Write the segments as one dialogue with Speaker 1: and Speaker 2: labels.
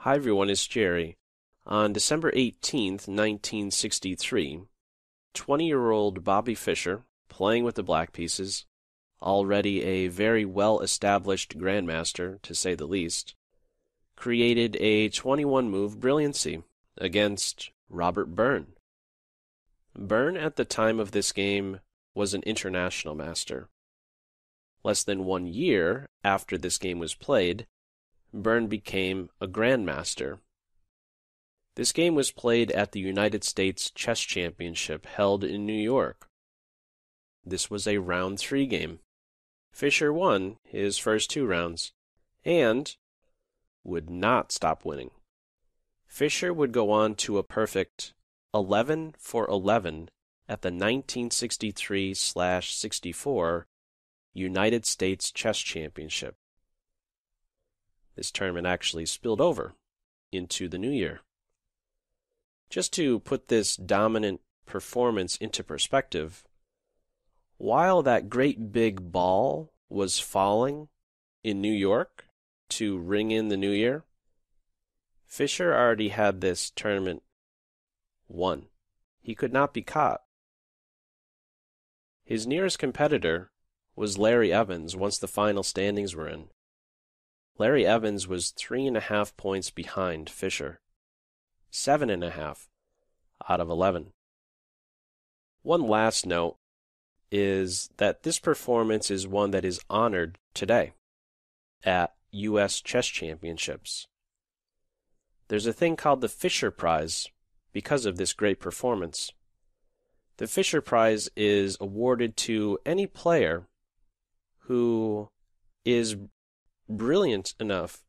Speaker 1: Hi everyone, it's Jerry. On December 18th, 1963, 20-year-old Bobby Fischer, playing with the black pieces, already a very well-established grandmaster, to say the least, created a 21-move brilliancy against Robert Byrne. Byrne, at the time of this game, was an international master. Less than 1 year after this game was played, Byrne became a grandmaster. This game was played at the United States Chess Championship held in New York. This was a round 3 game. Fischer won his first 2 rounds and would not stop winning. Fischer would go on to a perfect 11 for 11 at the 1963/64 United States Chess Championship. This tournament actually spilled over into the new year. Just to put this dominant performance into perspective, while that great big ball was falling in New York to ring in the new year, Fischer already had this tournament won. He could not be caught. His nearest competitor was Larry Evans once the final standings were in. Larry Evans was 3.5 points behind Fischer, 7.5 out of 11. One last note is that this performance is one that is honored today at U.S. Chess Championships. There's a thing called the Fischer Prize because of this great performance. The Fischer Prize is awarded to any player who is brilliant enough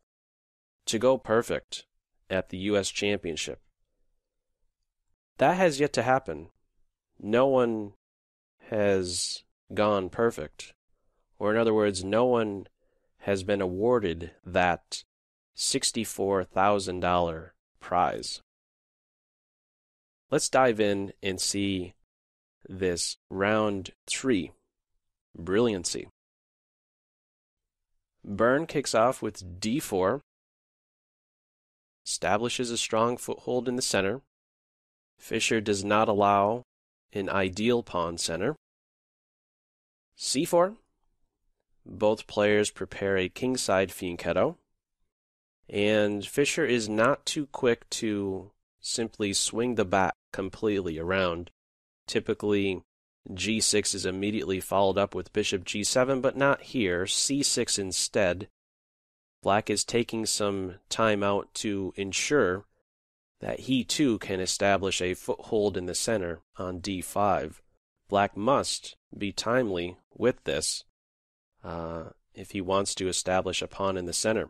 Speaker 1: to go perfect at the U.S. Championship. That has yet to happen. No one has gone perfect. Or in other words, no one has been awarded that $64,000 prize. Let's dive in and see this round 3, brilliancy. Byrne kicks off with d4, establishes a strong foothold in the center. Fischer does not allow an ideal pawn center. c4. Both players prepare a kingside Fianchetto, and Fischer is not too quick to simply swing the bat completely around. Typically, g6 is immediately followed up with bishop g7, but not here. c6 instead. Black is taking some time out to ensure that he too can establish a foothold in the center on d5. Black must be timely with this if he wants to establish a pawn in the center.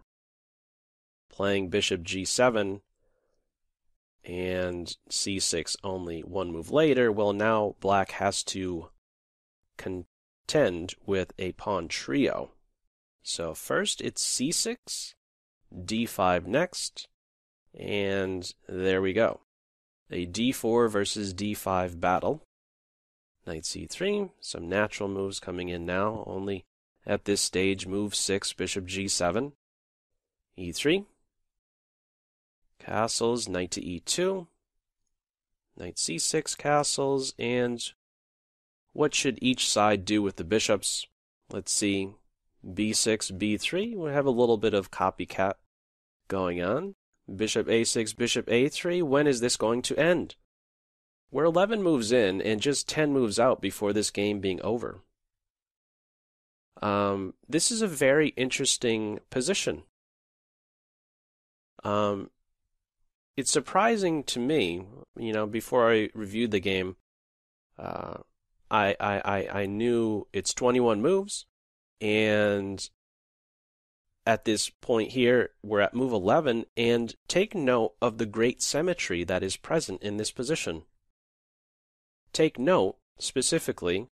Speaker 1: Playing bishop g7 and c6 only 1 move later, well, now black has to contend with a pawn trio. So first it's c6, d5 next, and there we go. A d4 versus d5 battle. Knight c3, some natural moves coming in now, only at this stage move 6, bishop g7, e3, castles, knight to e2, knight c6 castles, and what should each side do with the bishops? Let's see, b6, b3, we have a little bit of copycat going on. Bishop a6, bishop a3, when is this going to end? We're 11 moves in and just 10 moves out before this game being over. This is a very interesting position. It's surprising to me, before I reviewed the game, I knew it's 21 moves, and at this point here, we're at move 11, and take note of the great symmetry that is present in this position. Take note, specifically,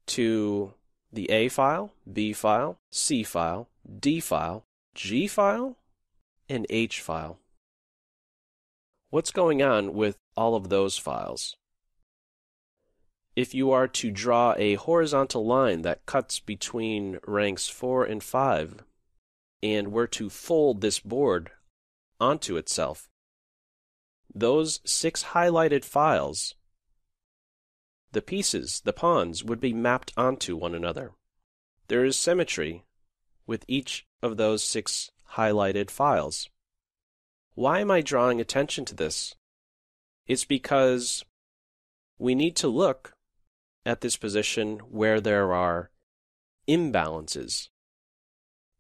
Speaker 1: to the A file, B file, C file, D file, G file, and H file. What's going on with all of those files? If you are to draw a horizontal line that cuts between ranks 4 and 5, and were to fold this board onto itself. Those 6 highlighted files, the pieces, the pawns, would be mapped onto one another. There is symmetry with each of those 6 highlighted files. Why am I drawing attention to this? It's because we need to look at this position where there are imbalances.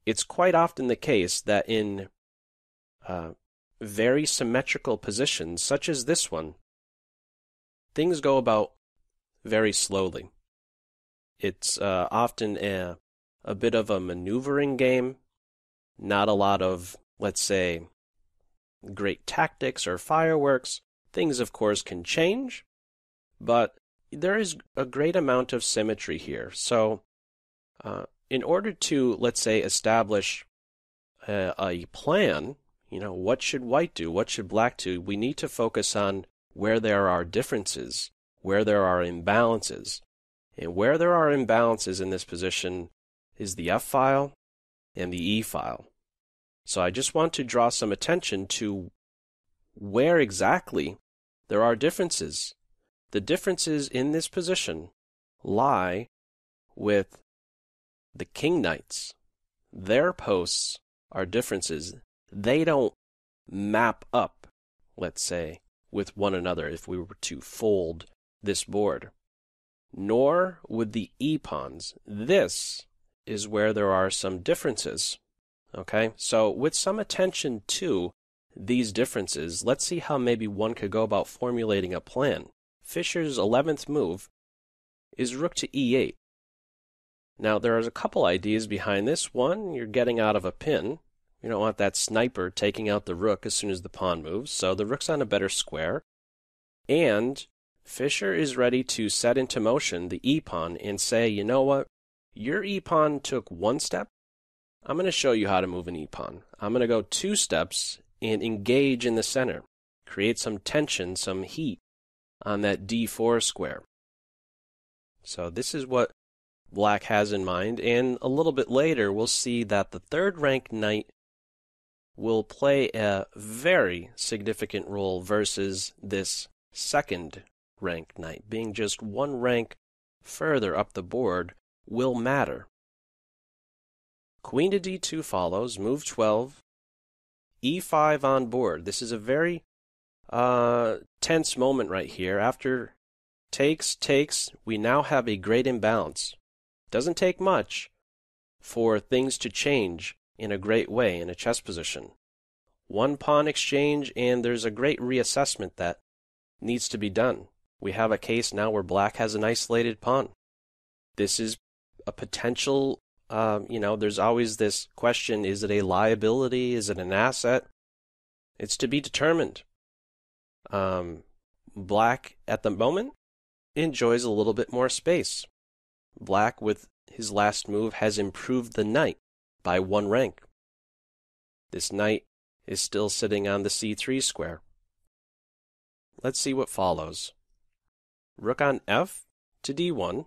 Speaker 1: It's quite often the case that in very symmetrical positions, such as this one, things go about very slowly. It's often a bit of a maneuvering game, not a lot of, let's say, great tactics or fireworks. Things, of course, can change, but there is a great amount of symmetry here. So, in order to, let's say, establish a plan, what should white do? What should black do? We need to focus on where there are differences, where there are imbalances. And where there are imbalances in this position is the F file and the E file. So I just want to draw some attention to where exactly there are differences. The differences in this position lie with the king knights. Their posts are differences. They don't map up, let's say, with one another if we were to fold this board. Nor would the E-pawns. This is where there are some differences. Okay, so with some attention to these differences, let's see how maybe one could go about formulating a plan. Fischer's 11th move is rook to E8. Now, there are a couple ideas behind this. One, you're getting out of a pin. You don't want that sniper taking out the rook as soon as the pawn moves, so the rook's on a better square. And Fischer is ready to set into motion the E-pawn and say, you know what, your E-pawn took 1 step. I'm going to show you how to move an E-pawn. I'm going to go 2 steps and engage in the center. Create some tension, some heat on that D4 square. So this is what black has in mind, and a little bit later we'll see that the 3rd rank knight will play a very significant role versus this 2nd rank knight. Being just 1 rank further up the board will matter. Queen to D2 follows, move 12, E5 on board. This is a very tense moment right here. After takes, we now have a great imbalance. Doesn't take much for things to change in a great way in a chess position. 1 pawn exchange, and there's a great reassessment that needs to be done. We have a case now where black has an isolated pawn. This is a potential, there's always this question, is it a liability? Is it an asset? It's to be determined. Black, at the moment, enjoys a little bit more space. Black, with his last move, has improved the knight by 1 rank. This knight is still sitting on the C3 square. Let's see what follows. Rook on F to D1.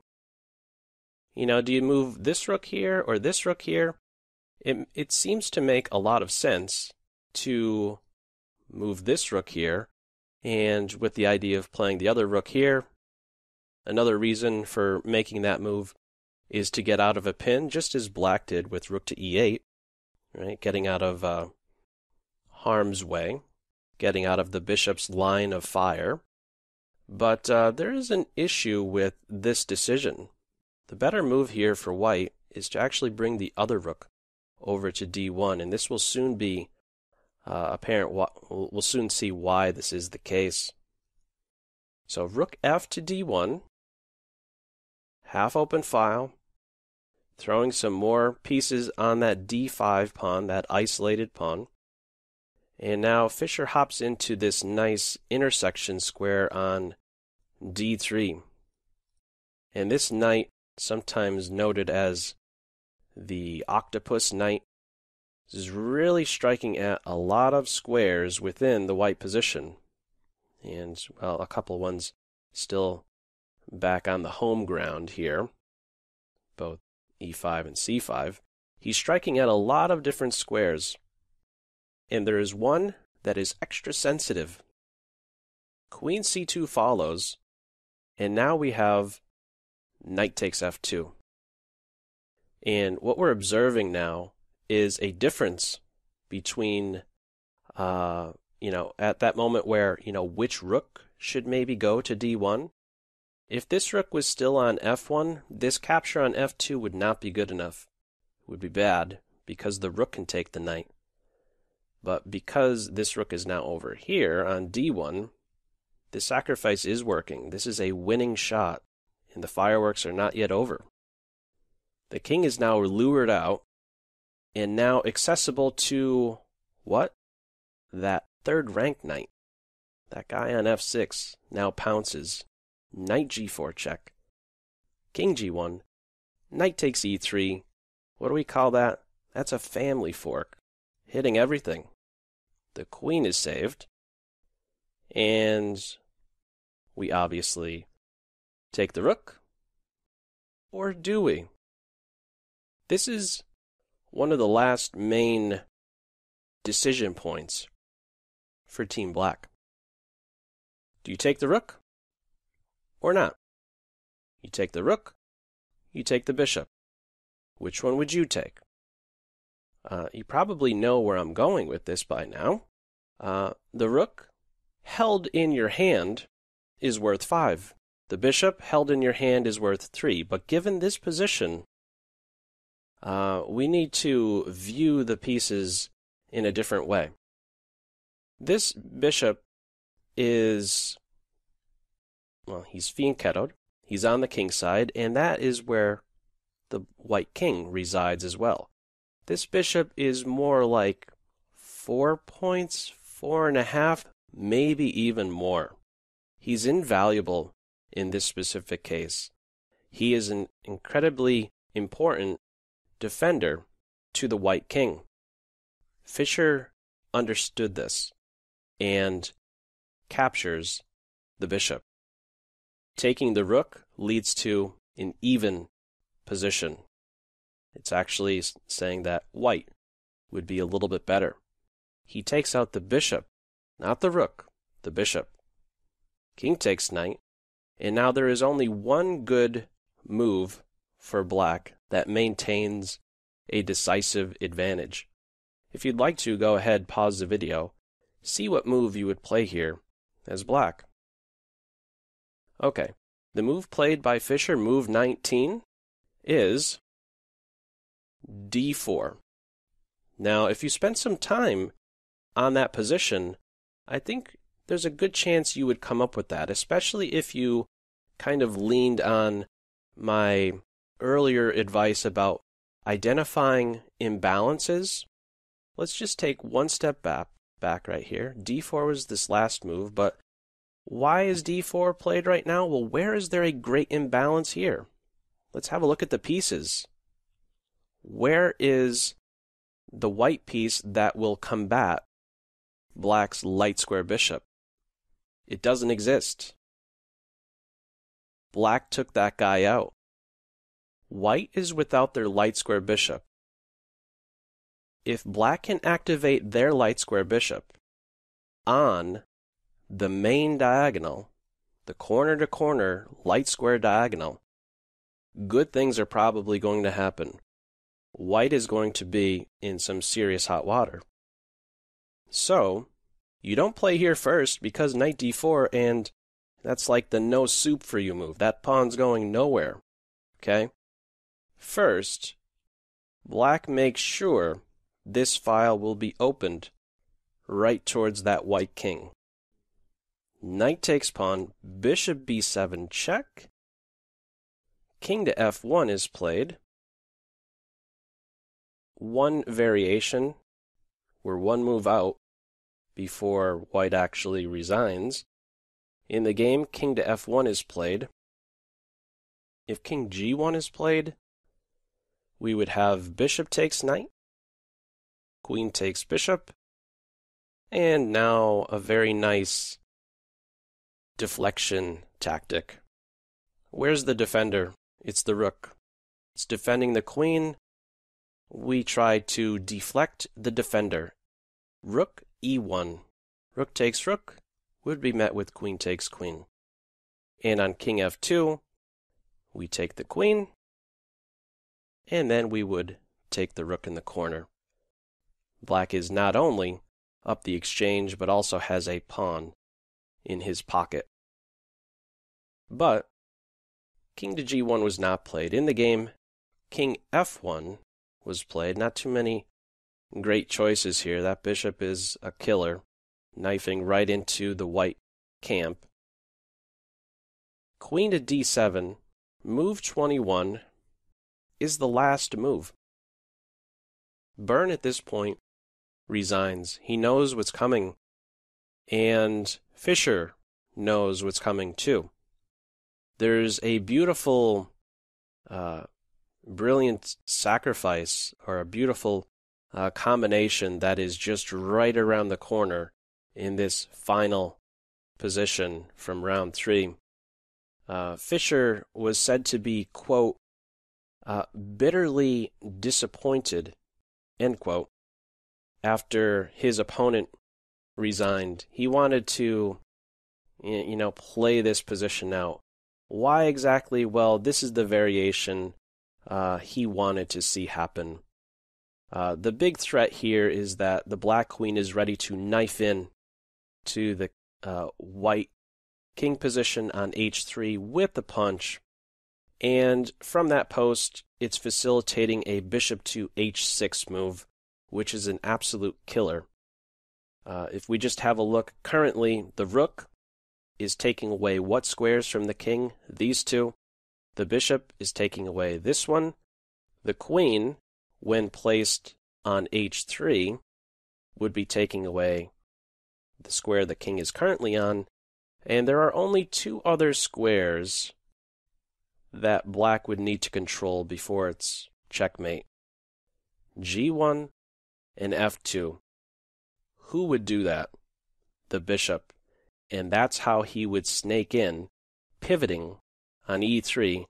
Speaker 1: Do you move this rook here or this rook here? It seems to make a lot of sense to move this rook here, and with the idea of playing the other rook here. Another reason for making that move is to get out of a pin, just as black did with rook to E8, right? Getting out of harm's way, getting out of the bishop's line of fire. But there is an issue with this decision. The better move here for white is to actually bring the other rook over to D1, and this will soon be apparent. We'll soon see why this is the case. So rook F to D1, half open file, throwing some more pieces on that D5 pawn, that isolated pawn. And now Fischer hops into this nice intersection square on D3. And this knight, sometimes noted as the octopus knight, is really striking at a lot of squares within the white position. And, well, a couple ones still back on the home ground here, both E5 and C5. He's striking at a lot of different squares. And there is one that is extra sensitive. Queen c2 follows, and now we have knight takes f2. And what we're observing now is a difference between, at that moment where, which rook should maybe go to d1. If this rook was still on f1, this capture on f2 would not be good enough. It would be bad because the rook can take the knight. But because this rook is now over here on d1, the sacrifice is working. This is a winning shot, and the fireworks are not yet over. The king is now lured out and now accessible to what? That third-rank knight. That guy on f6 now pounces. Knight g4 check. King g1. Knight takes e3. What do we call that? That's a family fork, hitting everything. The queen is saved. And we obviously take the rook. Or do we? This is one of the last main decision points for Team Black. Do you take the rook or not? You take the rook, you take the bishop. Which one would you take? You probably know where I'm going with this by now. The rook held in your hand is worth 5. The bishop held in your hand is worth 3. But given this position, we need to view the pieces in a different way. This bishop is, he's fianchettoed. He's on the king's side, and that is where the white king resides as well. This bishop is more like 4 points, 4.5, maybe even more. He's invaluable in this specific case. He is an incredibly important defender to the white king. Fischer understood this and captures the bishop. Taking the rook leads to an even position. It's actually saying that white would be a little bit better. He takes out the bishop, not the rook, the bishop. King takes knight, and now there is only one good move for black that maintains a decisive advantage. If you'd like to, go ahead, pause the video, see what move you would play here as black. Okay, the move played by Fischer, move 19, is d4. Now, if you spend some time on that position, I think there's a good chance you would come up with that, especially if you kind of leaned on my earlier advice about identifying imbalances. Let's just take one step back right here. d4 was this last move, but why is d4 played right now? Well, where is there a great imbalance here? Let's have a look at the pieces. Where is the white piece that will combat black's light square bishop? It doesn't exist. Black took that guy out. White is without their light square bishop. If black can activate their light square bishop on the main diagonal, the corner-to-corner light square diagonal, good things are probably going to happen. White is going to be in some serious hot water. So, you don't play here first because knight d4, and that's like the no soup for you move. That pawn's going nowhere. Okay? First, black makes sure this file will be opened right towards that white king. Knight takes pawn, bishop b7 check. King to f1 is played. One variation, we're one move out before white actually resigns. In the game, king to f1 is played. If king g1 is played, we would have bishop takes knight, queen takes bishop, and now a very nice deflection tactic. Where's the defender? It's the rook. It's defending the queen. We try to deflect the defender. Rook e1. rook takes rook would be met with queen takes queen. And on king f2, we take the queen, and then we would take the rook in the corner. Black is not only up the exchange, but also has a pawn in his pocket. But king to g1 was not played. In the game, king f1 was played. Not too many great choices here. That bishop is a killer, knifing right into the white camp. Queen to d7, move 21, is the last move. Byrne at this point resigns. He knows what's coming, and Fischer knows what's coming too. There's a beautiful, brilliant sacrifice, or a beautiful combination that is just right around the corner in this final position from round 3. Fischer was said to be, quote, bitterly disappointed, end quote, after his opponent resigned. He wanted to, play this position out. Why exactly? Well, this is the variation he wanted to see happen. The big threat here is that the black queen is ready to knife in to the white king position on h3 with the punch, and from that post it's facilitating a bishop to h6 move, which is an absolute killer. If we just have a look, currently the rook is taking away what squares from the king? These two. The bishop is taking away this one. The queen, when placed on h3, would be taking away the square the king is currently on. And there are only 2 other squares that black would need to control before it's checkmate. g1 and f2. Who would do that? The bishop. And that's how he would snake in, pivoting on e3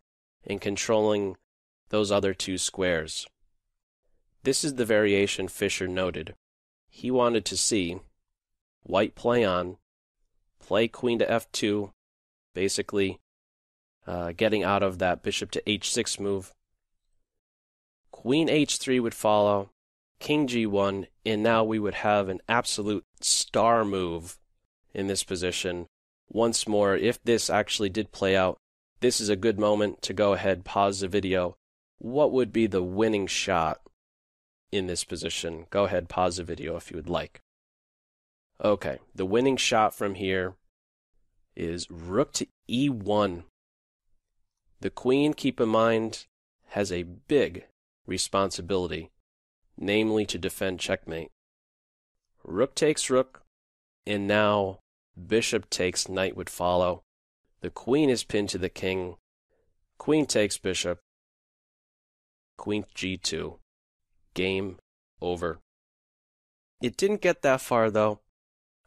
Speaker 1: and controlling those other 2 squares. This is the variation Fischer noted. He wanted to see white play on, play queen to f2, basically getting out of that bishop to h6 move. Queen h3 would follow, king g1, and now we would have an absolute star move in this position. Once more, if this actually did play out, this is a good moment to go ahead, pause the video. What would be the winning shot in this position? Go ahead, pause the video if you would like. Okay, the winning shot from here is rook to e1. The queen, keep in mind, has a big responsibility, namely to defend checkmate. Rook takes rook, and now bishop takes knight would follow. The queen is pinned to the king. Queen takes bishop. Queen g2. Game over. It didn't get that far, though.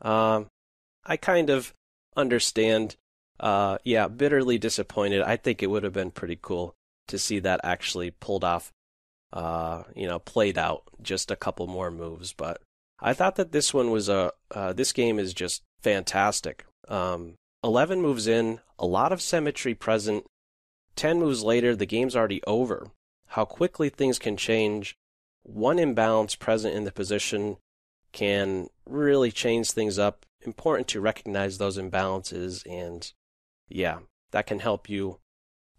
Speaker 1: I kind of understand. Bitterly disappointed. I think it would have been pretty cool to see that actually pulled off, played out, just a couple more moves. But I thought that this one was this game is just fantastic. 11 moves in, a lot of symmetry present. 10 moves later, the game's already over. How quickly things can change. One imbalance present in the position can really change things up. Important to recognize those imbalances, and that can help you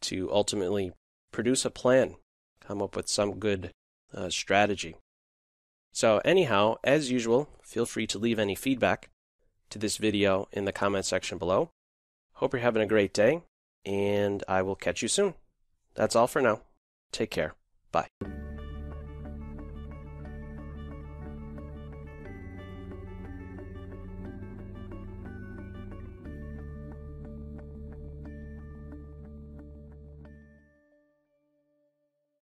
Speaker 1: to ultimately produce a plan, come up with some good strategy. So anyhow, as usual, feel free to leave any feedback to this video in the comment section below. Hope you're having a great day, and I will catch you soon. That's all for now. Take care. Bye.